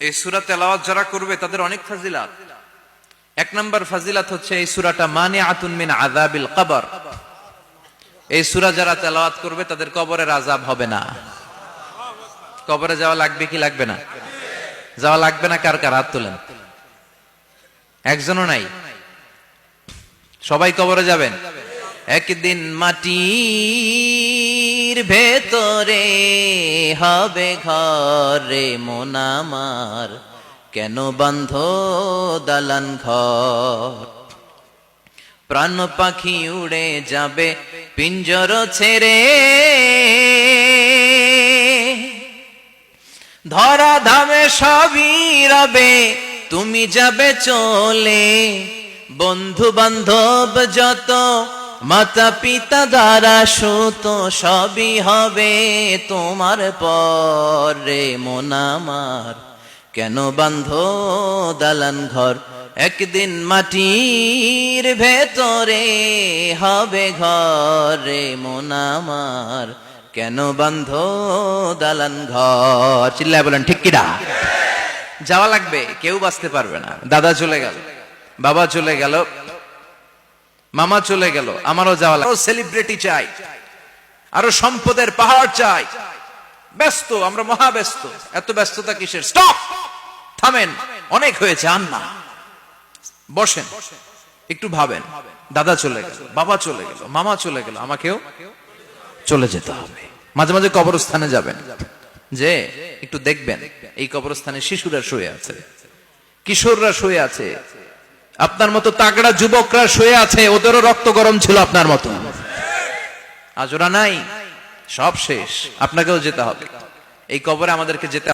এই সূরা তেলাওয়াত যারা করবে তাদের অনেক ফাজিলাত। এক নাম্বার ফাজিলাত হচ্ছে এই সূরাটা মানিআতুন মিন আযাবিল কবর। এই সূরা যারা তেলাওয়াত করবে তাদের কবরের আযাব হবে না। কবরে যাওয়া লাগবে কি লাগবে না? যাওয়া লাগবে না। কার কার হাত তোলেন? একজনও নাই। সবাই কবরে যাবেন। একদিন মাটির ভেতরে হবে ঘরে মন আমার, কেন বান্ধ দালান ঘর? প্রাণ পাখি উড়ে যাবে পিঞ্জর ছেড়ে, ধরা ধামে সবই রবে তুমি যাবে চলে। বন্ধু বান্ধব যত মাতা পিতা দ্বারা সুত সবই হবে তোমার পরে মন আমার, কেন বান্ধ দালান ঘর? একদিন মাটির ভেতরে হবে ঘরে মন আমার, কেন বান্ধ দালান ঘর? চিল্লায় বলেন ঠিক কিনা? যাওয়া লাগবে, কেউ বাঁচতে পারবে না। দাদা চলে গেল, বাবা চলে গেল, মামা চলে গেল, আমারও যাওয়া লাগবে। সেলিব্রিটি চাই, আরো সম্পদের পাহাড় চাই। ব্যস্ত, আমরা মহা ব্যস্ত। এত ব্যস্ততা কিসের? স্টপ, থামেন, অনেক হয়েছে, আন না, বসেন, একটু ভাবেন। দাদা চলে গেল, বাবা চলে গেল, মামা চলে গেল, আমাকেও চলে যেতে হবে। মাঝে মাঝে কবরস্থানে যাবেন, যে একটু দেখবেন এই কবরস্থানে শিশুরা শুয়ে আছে, কিশোররা শুয়ে আছে, আপনার মতো তাগড়া যুবকরা শুয়ে আছে, ওদেরও রক্ত গরম ছিল আপনার মতো। আজ ওরা নাই, সব শেষ, আপনাকেও যেতে হবে। এই কবরে আমাদেরকে যেতে